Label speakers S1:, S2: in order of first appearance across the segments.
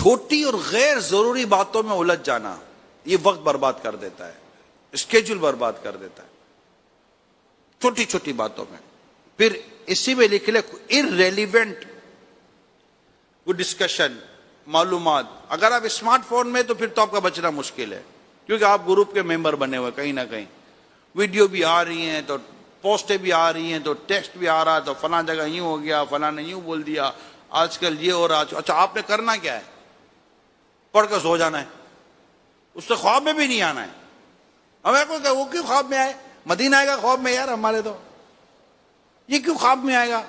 S1: چھوٹی اور غیر ضروری باتوں میں الجھ جانا یہ وقت برباد کر دیتا ہے، اسکیجول برباد کر دیتا ہے چھوٹی چھوٹی باتوں میں. پھر اسی میں لکھ لے irrelevant کوئی ڈسکشن، معلومات. اگر آپ اسمارٹ فون میں تو پھر تو آپ کا بچنا مشکل ہے، کیونکہ آپ گروپ کے ممبر بنے ہوئے کہیں نہ کہیں. ویڈیو بھی آ رہی ہیں تو پوسٹیں بھی آ رہی ہیں تو ٹیکسٹ بھی آ رہا تو فلاں جگہ یوں ہو گیا، فلاں نے یوں بول دیا، آج کل یہ ہو رہا. اچھا آپ نے کرنا کیا ہے؟ پڑھ کر سو جانا ہے، اس سے خواب میں بھی نہیں آنا ہے. ہمیں کوئی کہ وہ کیوں خواب میں آئے؟ مدینہ آئے گا خواب میں یار ہمارے تو، یہ کیوں خواب میں آئے گا؟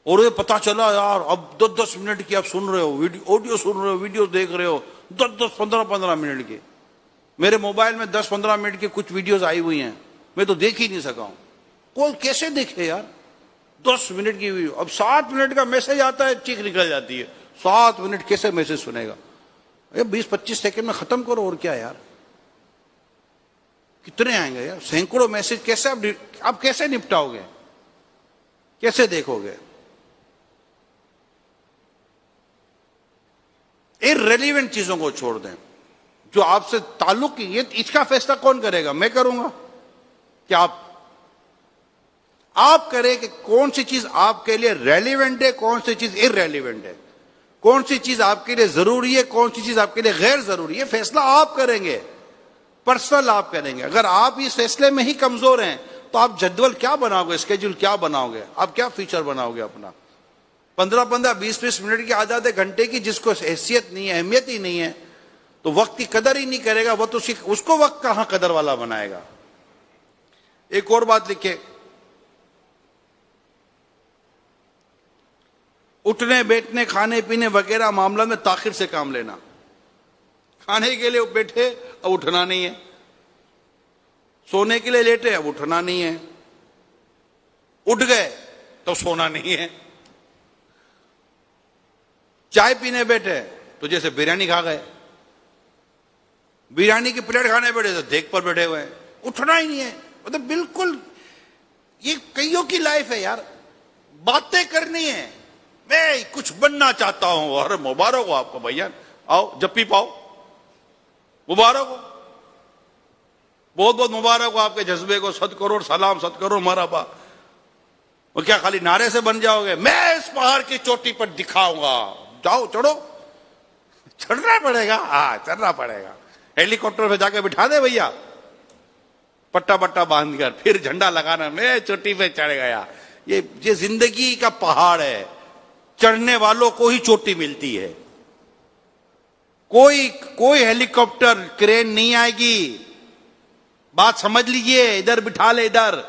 S1: اور یہ پتا چلا یار اب 10 منٹ کی آپ سن رہے ہو، آڈیو سن رہے ہو، ویڈیو دیکھ رہے ہو 15 منٹ کی. میرے موبائل میں 10-15 منٹ کی کچھ ویڈیوز آئی ہوئی ہیں، میں تو دیکھ ہی نہیں سکا ہوں. کوئی کیسے دیکھے یار 10 منٹ کی ویڈیو؟ اب 7 منٹ کا میسج آتا ہے، چیخ نکل جاتی ہے. 7 منٹ کیسے میسج سنے گا؟ 20-25 سیکنڈ میں ختم کرو. اور کیا یار، کتنے آئیں گے یار؟ سینکڑوں میسج کیسے آپ کیسے نپٹاؤ گے؟ کیسے دیکھو گے؟ irrelevant چیزوں کو چھوڑ دیں جو آپ سے تعلق کی. یہ اس کا فیصلہ کون کرے گا؟ میں کروں گا کہ آپ کریں کہ کون سی چیز آپ کے لیے ریلیونٹ ہے، کون سی چیز irrelevant ہے، کون سی چیز آپ کے لیے ضروری ہے، کون سی چیز آپ کے لیے غیر ضروری ہے. فیصلہ آپ کریں گے، پرسنل آپ کریں گے. اگر آپ اس فیصلے میں ہی کمزور ہیں تو آپ جدول کیا بناؤ گے، اسکیجول کیا بناؤ گے، آپ کیا فیچر بناؤ گے اپنا؟ 15 20 منٹ کی آدھے گھنٹے کی جس کو حیثیت نہیں ہے، اہمیت ہی نہیں ہے، تو وقت کی قدر ہی نہیں کرے گا وہ، تو اس کو وقت کہاں قدر والا بنائے گا. ایک اور بات لکھے، اٹھنے بیٹھنے کھانے پینے وغیرہ معاملہ میں تاخیر سے کام لینا. کھانے کے لیے بیٹھے اب اٹھنا نہیں ہے، سونے کے لیے لیٹے اب اٹھنا نہیں ہے، اٹھ گئے تو سونا نہیں ہے. چائے پینے بیٹھے تو جیسے بریانی کھا گئے، بریانی کی پلیٹ کھانے بیٹھے تو دیکھ پر بیٹھے ہوئے، اٹھنا ہی نہیں ہے. مطلب بالکل یہ کئیوں کی لائف ہے یار. باتیں کرنی ہے، میں کچھ بننا چاہتا ہوں. ارے مبارک ہو آپ کو بھیا، آؤ جپی پاؤ، مبارک ہو، بہت بہت مبارک ہو آپ کے جذبے کو. 100 کروڑ سلام، 100 کروڑ مرحبا. وہ کیا خالی نعرے سے بن جاؤ گے؟ میں اس پہاڑ کی چوٹی پر دکھاؤں گا. جاؤ چڑھو، چڑھنا پڑے گا. ہاں چڑھنا پڑے گا. ہیلی کاپٹر پہ جا کے بٹھا دے بھیا، پٹا پٹا باندھ کر، پھر جھنڈا لگانا، میں چوٹی پہ چڑھ گیا. یہ زندگی کا پہاڑ ہے، چڑھنے والوں کو ہی چوٹی ملتی ہے. کوئی ہیلی کاپٹر کرین نہیں آئے گی. بات سمجھ لیجئے، ادھر بٹھا لے ادھر.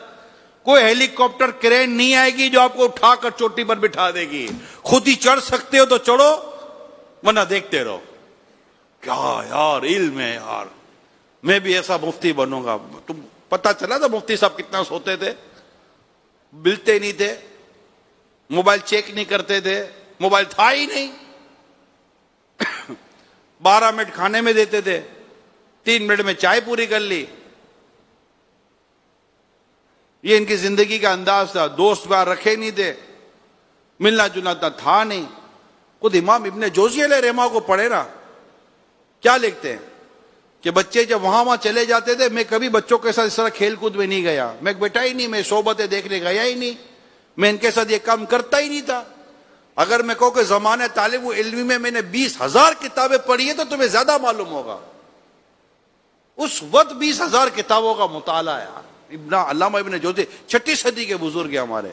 S1: کوئی ہیلی کاپٹر کرین نہیں آئے گی جو آپ کو اٹھا کر چوٹی پر بٹھا دے گی. خود ہی چڑھ سکتے ہو تو چڑھو، ورنہ دیکھتے رہو. کیا یار علم ہے یار. میں بھی ایسا مفتی بنوں گا. تم پتہ چلا تھا مفتی صاحب کتنا سوتے تھے، ملتے نہیں تھے، موبائل چیک نہیں کرتے تھے، موبائل تھا ہی نہیں. 12 منٹ کھانے میں دیتے تھے، 3 منٹ میں چائے پوری کر لی. یہ ان کی زندگی کا انداز تھا. دوست بار رکھے نہیں تھے، ملنا جلنا تھا نہیں. خود امام ابن جوزی علیہ رحمہ کو پڑھے نا، کیا لکھتے ہیں کہ بچے جب وہاں چلے جاتے تھے، میں کبھی بچوں کے ساتھ اس طرح کھیل کود میں نہیں گیا. میں بیٹا ہی نہیں، میں صحبتیں دیکھنے گیا ہی نہیں، میں ان کے ساتھ یہ کام کرتا ہی نہیں تھا. اگر میں کہوں کہ زمانے طالب علم میں نے 20,000 کتابیں پڑھی ہیں تو تمہیں زیادہ معلوم ہوگا. اس وقت 20,000 کتابوں کا مطالعہ ہے. علامہ ابن جوزی 6 صدی کے بزرگ ہیں ہمارے.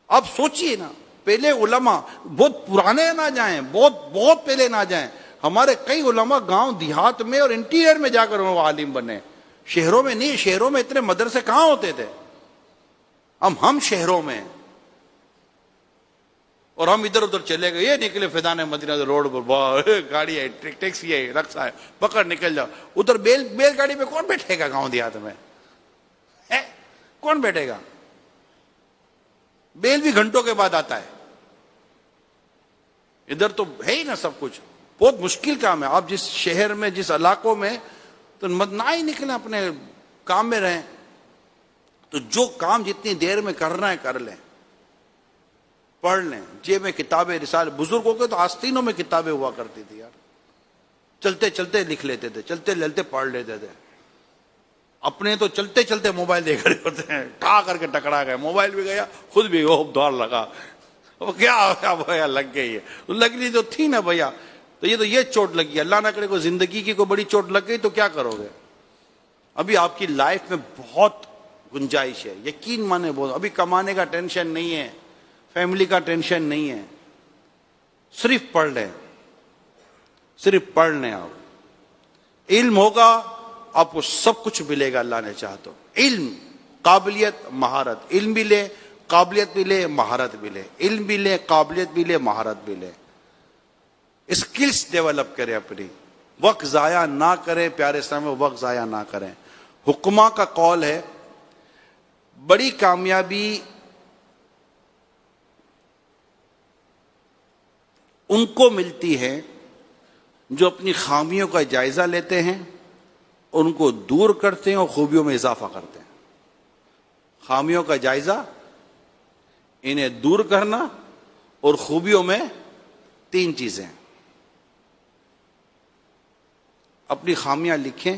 S1: اب سوچئے نا، پہلے علماء بہت پرانے نہ جائیں، بہت پہلے نہ جائیں. ہمارے کئی علماء گاؤں دیہات میں اور انٹیریئر میں جا کر وہ عالم بنے، شہروں میں نہیں. شہروں میں اتنے مدرسے کہاں ہوتے تھے؟ ہم شہروں میں، اور ہم ادھر ادھر چلے گئے. یہ نکلے فیضان مدینہ روڈ پر، گاڑی ہے، ٹیکسی ہے، رکشا ہے، پکڑ نکل جاؤ. ادھر بیل گاڑی پہ کون بیٹھے گا؟ گاؤں دیہات میں کون بیٹھے گا؟ بیل بھی گھنٹوں کے بعد آتا ہے. ادھر تو ہے ہی نا سب کچھ. بہت مشکل کام ہے. آپ جس شہر میں، جس علاقوں میں، تو نہ ہی نکلیں، اپنے کام میں رہیں. تو جو کام جتنی دیر میں کرنا ہے کر لیں. پڑھ لیں. جیب میں کتابیں رسالے, بزرگوں کے تو آستینوں میں کتابیں ہوا کرتی تھی یار, چلتے چلتے لکھ لیتے تھے, چلتے چلتے پڑھ لیتے تھے. اپنے تو چلتے چلتے موبائل دیکھ رہے ہوتے ہیں, ٹھا کر کے ٹکرا گئے, موبائل بھی گیا, خود بھی دوڑ لگا. وہ کیا بھیا لگ گئی ہے, لگنی تو تھی نا بھیا, تو یہ چوٹ لگی, اللہ نہ کرے کوئی زندگی کی کوئی بڑی چوٹ لگ گئی تو کیا کرو گے. ابھی آپ کی لائف میں بہت گنجائش ہے, یقین مانے بہت. ابھی کمانے کا ٹینشن نہیں ہے, فیملی کا ٹینشن نہیں ہے, صرف پڑھ لیں, صرف پڑھ لیں. آپ علم ہوگا آپ کو سب کچھ ملے گا اللہ نے چاہا تو. علم, قابلیت, مہارت. علم بھی لے, قابلیت بھی لے, مہارت بھی لے. علم بھی لے, قابلیت بھی لے, مہارت بھی لے. اسکلز ڈیولپ کریں اپنی, وقت ضائع نہ کریں. پیارے اسلام میں وقت ضائع نہ کریں. حکما کا قول ہے بڑی کامیابی ان کو ملتی ہے جو اپنی خامیوں کا جائزہ لیتے ہیں, ان کو دور کرتے ہیں اور خوبیوں میں اضافہ کرتے ہیں. خامیوں کا جائزہ, انہیں دور کرنا, اور خوبیوں میں 3 چیزیں. اپنی خامیاں لکھیں,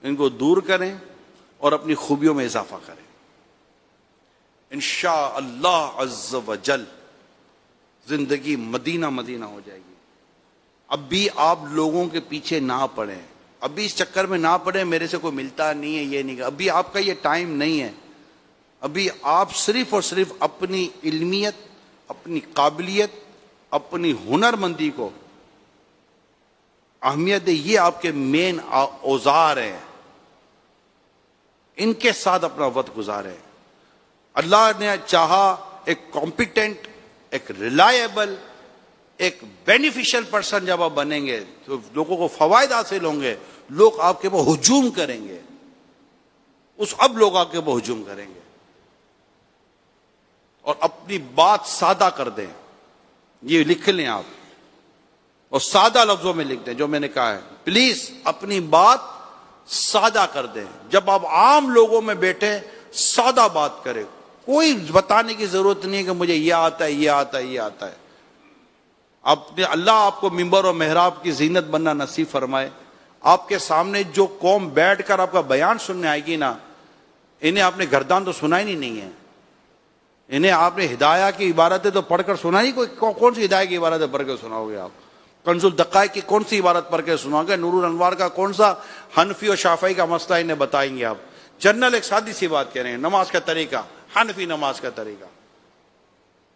S1: ان کو دور کریں, اور اپنی خوبیوں میں اضافہ کریں. انشاءاللہ عز و جل زندگی مدینہ مدینہ ہو جائے گی. اب بھی آپ لوگوں کے پیچھے نہ پڑیں, ابھی اس چکر میں نہ پڑیں میرے سے کوئی ملتا نہیں ہے, یہ نہیں. ابھی آپ کا یہ ٹائم نہیں ہے. ابھی آپ صرف اور صرف اپنی علمیت, اپنی قابلیت, اپنی ہنر مندی کو اہمیت دے. یہ آپ کے مین اوزار ہیں, ان کے ساتھ اپنا وقت گزارے. اللہ نے چاہا ایک کمپیٹنٹ, ایک ریلائبل, ایک بینیفیشل پرسن جب آپ بنیں گے تو لوگوں کو فوائد حاصل ہوں گے. لوگ آپ کے اوپر ہجوم کریں گے, اب لوگ آپ کے اوپر ہجوم کریں گے. اور اپنی بات سادہ کر دیں, یہ لکھ لیں آپ, اور سادہ لفظوں میں لکھ دیں جو میں نے کہا ہے. پلیز اپنی بات سادہ کر دیں. جب آپ عام لوگوں میں بیٹھے سادہ بات کریں, کوئی بتانے کی ضرورت نہیں ہے کہ مجھے یہ آتا ہے, یہ آتا ہے, یہ آتا ہے. اللہ آپ کو ممبر اور محراب کی زینت بننا نصیب فرمائے. آپ کے سامنے جو قوم بیٹھ کر آپ کا بیان سننے آئے گی نا, انہیں آپ نے گردان تو سنائی نہیں ہے, انہیں آپ نے ہدایہ کی عبارتیں تو پڑھ کر سنا نہیں. کون سی ہدایہ کی عبارتیں پڑھ کے سناؤ گے آپ؟ کنز الدقائق کی کون سی عبارت پڑھ کے سناؤ گے؟ نور الانوار کا کون سا حنفی اور شافعی کا مسئلہ انہیں بتائیں گے آپ؟ جنرل ایک سادی سی بات کہہ رہے ہیں, نماز کا طریقہ, حنفی نماز کا طریقہ,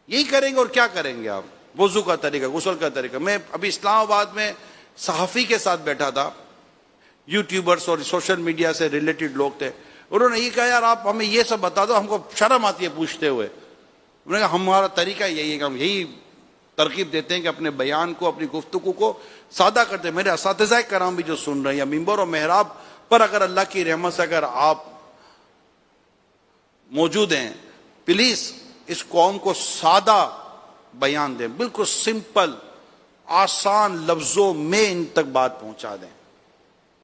S1: یہی کریں گے. اور کیا کریں گے آپ؟ وضو کا طریقہ, غسل کا طریقہ. میں ابھی اسلام آباد میں صحافی کے ساتھ بیٹھا تھا, یوٹیوبرز اور سوشل میڈیا سے ریلیٹڈ لوگ تھے. انہوں نے یہ کہا یار آپ ہمیں یہ سب بتا دو, ہم کو شرم آتی ہے پوچھتے ہوئے. انہوں نے کہا ہمارا طریقہ یہی ہے کہ ہم یہی ترغیب دیتے ہیں کہ اپنے بیان کو, اپنی گفتگو کو سادہ کرتے ہیں. میرے اساتذہ کرام بھی جو سن رہے ہیں, یا ممبر اور محراب پر اگر اللہ کی رحمت سے اگر آپ موجود ہیں, پلیز اس قوم کو سادہ بیان دیں, بالکل سمپل آسان لفظوں میں ان تک بات پہنچا دیں.